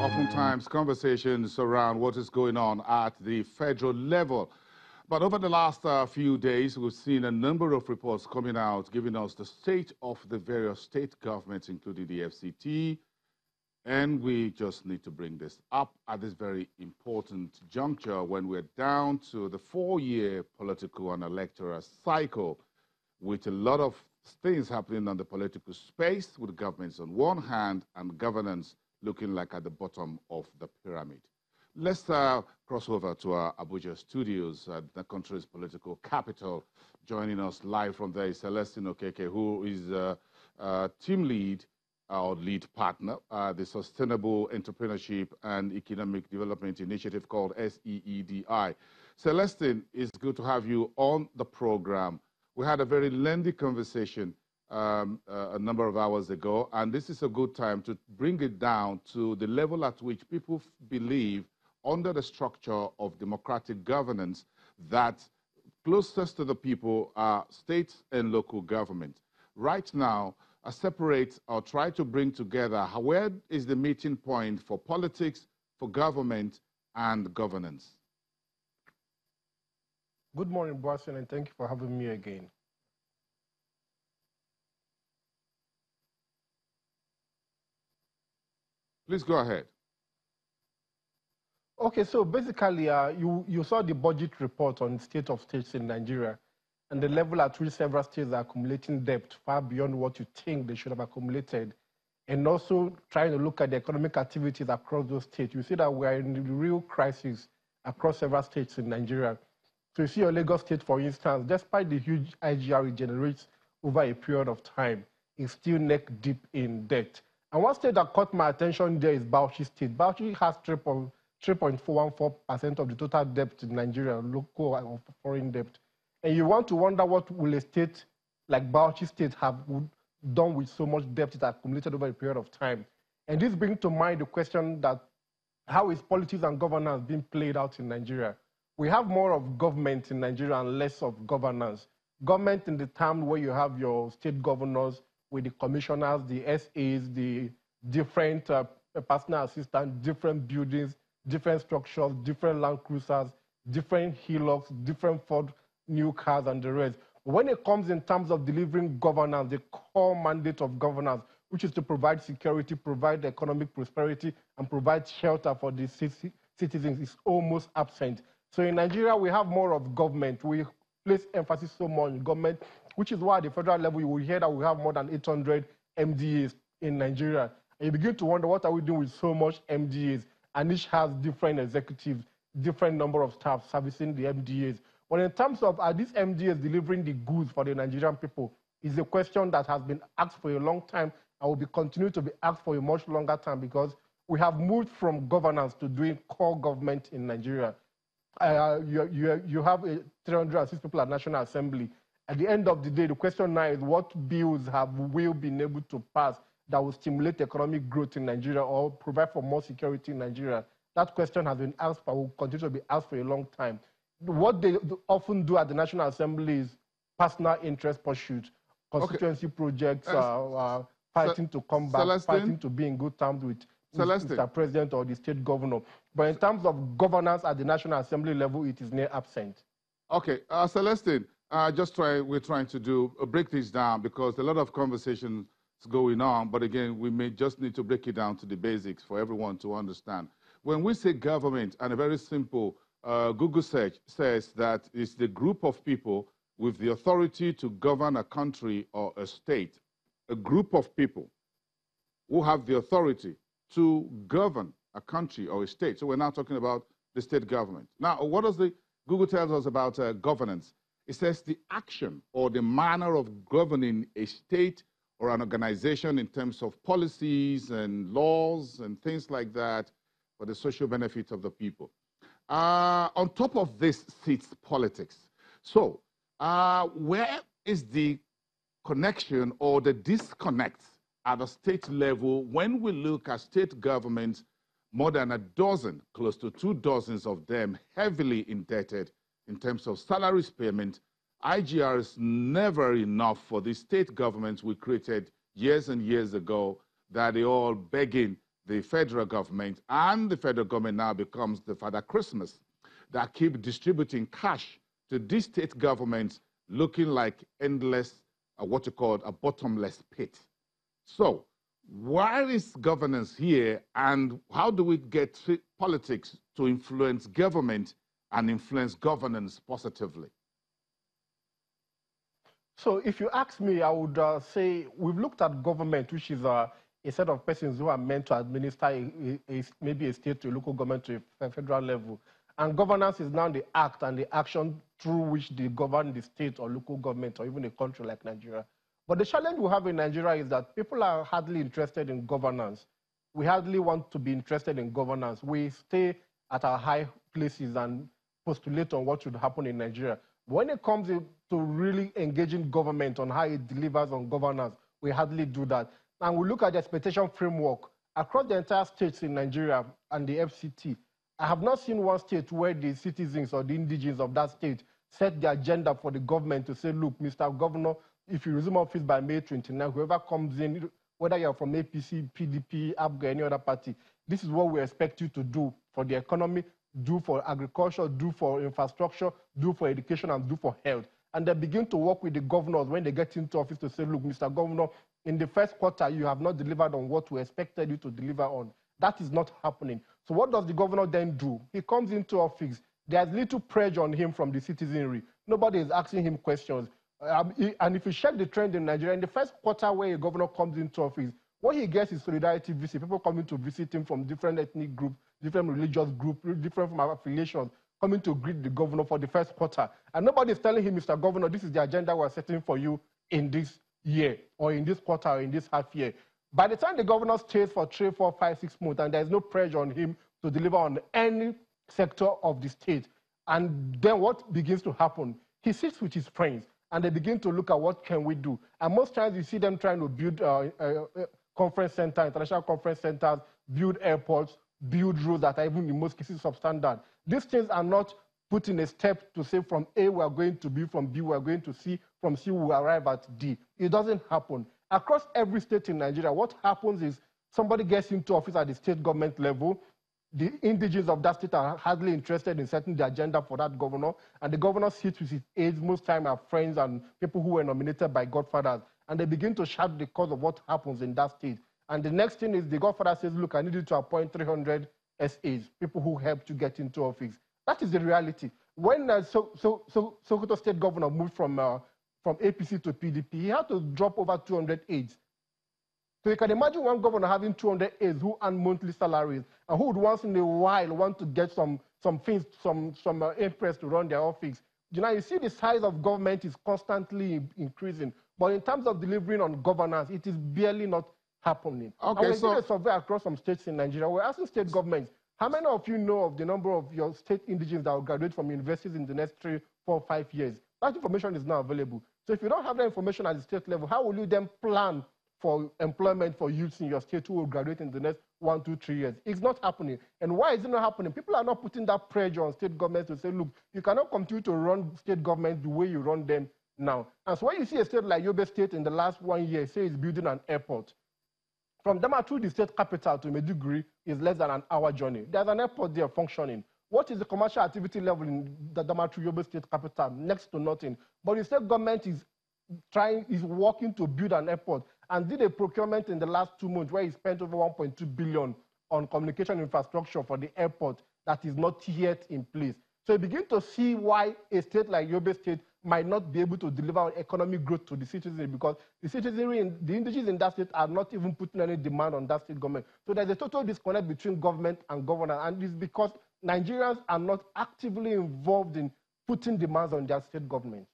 oftentimes conversations around what is going on at the federal level. But over the last few days, we've seen a number of reports coming out giving us the state of the various state governments, including the FCT. And we just need to bring this up at this very important juncture when we're down to the 4-year political and electoral cycle, with a lot of things happening on the political space, with governments on one hand and governance looking like at the bottom of the pyramid. Let's cross over to our Abuja studios at the country's political capital. Joining us live from there is Celestine Okeke, who is team lead or lead partner, the Sustainable Entrepreneurship and Economic Development Initiative called SEEDI. Celestine, it's good to have you on the program. We had a very lengthy conversation a number of hours ago, and this is a good time to bring it down to the level at which people believe, under the structure of democratic governance, that closest to the people are states and local government. Right now, separate or try to bring together where is the meeting point for politics, for government, and governance. Good morning, Boasin, and thank you for having me again. Please go ahead. Okay, so basically, you saw the budget report on the state of states in Nigeria and the level at which several states are accumulating debt far beyond what you think they should have accumulated, and also trying to look at the economic activities across those states. You see that we are in a real crisis across several states in Nigeria. So you see your Lagos state, for instance, despite the huge IGR it generates over a period of time, it's still neck deep in debt. And one state that caught my attention there is Bauchi State. Bauchi has 3.414% of the total debt in Nigeria, local and foreign debt. And you want to wonder what will a state like Bauchi State have done with so much debt it accumulated over a period of time. And this brings to mind the question that how is politics and governance being played out in Nigeria? We have more of government in Nigeria and less of governance. Government in the term where you have your state governors with the commissioners, the SAs, the different personal assistants, different buildings, different structures, different land cruisers, different Hilux, different Ford new cars, and the rest. When it comes in terms of delivering governance, the core mandate of governance, which is to provide security, provide economic prosperity, and provide shelter for the citizens, is almost absent. So in Nigeria, we have more of government. We place emphasis so much on government, which is why at the federal level, you will hear that we have more than 800 MDAs in Nigeria. And you begin to wonder, what are we doing with so much MDAs? And each has different executives, different number of staff servicing the MDAs. But in terms of are these MDAs delivering the goods for the Nigerian people, is a question that has been asked for a long time and will be continued to be asked for a much longer time, because we have moved from governance to doing core government in Nigeria. You have 306 people at National Assembly. At the end of the day, the question now is what bills have we been able to pass that will stimulate economic growth in Nigeria or provide for more security in Nigeria? That question has been asked, but will continue to be asked for a long time. What they often do at the National Assembly is personal interest pursuit, constituency projects, fighting to come back, Celestine, fighting to be in good terms with Mr. President or the state governor. But in terms of governance at the National Assembly level, it is near absent. Okay, Celestine, we're trying to break this down, because a lot of conversations going on, but again, we may just need to break it down to the basics for everyone to understand. When we say government, and a very simple Google search says that it's the group of people with the authority to govern a country or a state, a group of people who have the authority to govern a country or a state. So we're now talking about the state government. Now, what does Google tells us about governance? It says the action or the manner of governing a state or an organization in terms of policies and laws and things like that for the social benefit of the people. On top of this sits politics. So where is the connection or the disconnect at the state level when we look at state governments, more than a dozen, close to 2 dozens of them heavily indebted in terms of salaries payment? IGR is never enough for the state governments we created years and years ago, that they all begging the federal government, and the federal government now becomes the Father Christmas that keep distributing cash to these state governments, looking like endless, what you call a bottomless pit. So, where is governance here, and how do we get politics to influence government and influence governance positively? So if you ask me, I would say we've looked at government, which is a set of persons who are meant to administer maybe a state to a local government to a federal level. And governance is now the act and the action through which they govern the state or local government or even a country like Nigeria. But the challenge we have in Nigeria is that people are hardly interested in governance. We hardly want to be interested in governance. We stay at our high places and postulate on what should happen in Nigeria. When it comes to really engaging government on how it delivers on governance, we hardly do that. And we look at the expectation framework across the entire states in Nigeria and the FCT. I have not seen one state where the citizens or the indigenes of that state set the agenda for the government to say, look, Mr. Governor, if you resume office by May 29, whoever comes in, whether you're from APC, PDP, ABGA, any other party, this is what we expect you to do for the economy, do for agriculture, do for infrastructure, do for education, and do for health. And they begin to work with the governors when they get into office to say, look, Mr. Governor, in the first quarter, you have not delivered on what we expected you to deliver on. That is not happening. So what does the governor then do? He comes into office. There's little pressure on him from the citizenry. Nobody is asking him questions. And if you check the trend in Nigeria, in the first quarter where a governor comes into office, what he gets is solidarity visit. People coming to visit him from different ethnic groups, different religious groups, different from our affiliations, coming to greet the governor for the first quarter. And nobody is telling him, Mr. Governor, this is the agenda we're setting for you in this year, or in this quarter, or in this half year. By the time the governor stays for 3, 4, 5, 6 months, and there's no pressure on him to deliver on any sector of the state, and then what begins to happen? He sits with his friends, and they begin to look at what can we do. And most times you see them trying to build conference centers, international conference centers, build airports, build roads that are even in most cases substandard. These things are not put in a step to say from A we are going to B, from B we are going to C, from C we will arrive at D. It doesn't happen. Across every state in Nigeria, what happens is somebody gets into office at the state government level. The indigenes of that state are hardly interested in setting the agenda for that governor, and the governor sits with his aides, most time are friends and people who were nominated by godfathers, and they begin to shout the cause of what happens in that state. And the next thing is the godfather says, look, I need you to appoint 300 SAs, people who helped you get into office. That is the reality. When Sokoto State Governor moved from APC to PDP, he had to drop over 200 aides. So you can imagine one governor having 200 aides who earn monthly salaries and who would once in a while want to get some things, some impress to run their office. You know, you see the size of government is constantly increasing, but in terms of delivering on governance, it is barely not happening. Okay, and we did a survey across some states in Nigeria. We're asking state governments, how many of you know of the number of your state indigenes that will graduate from universities in the next 3, 4, 5 years? That information is now available. So if you don't have that information at the state level, how will you then plan for employment for youths in your state who will graduate in the next 1, 2, 3 years? It's not happening. And why is it not happening? People are not putting that pressure on state governments to say, look, you cannot continue to run state governments the way you run them now. And so when you see a state like Yobe State in the last 1 year say it's building an airport, from Damaturu, the state capital, to Maiduguri is less than an hour journey. There's an airport there functioning. What is the commercial activity level in the Damaturu Yobe State capital? Next to nothing. But the state government is working to build an airport and did a procurement in the last 2 months where he spent over 1.2 billion on communication infrastructure for the airport that is not yet in place. So you begin to see why a state like Yobe State might not be able to deliver on economic growth to the citizens, because the citizenry, the indigenous in that state are not even putting any demand on that state government. So there's a total disconnect between government and governance, and it's because Nigerians are not actively involved in putting demands on their state government.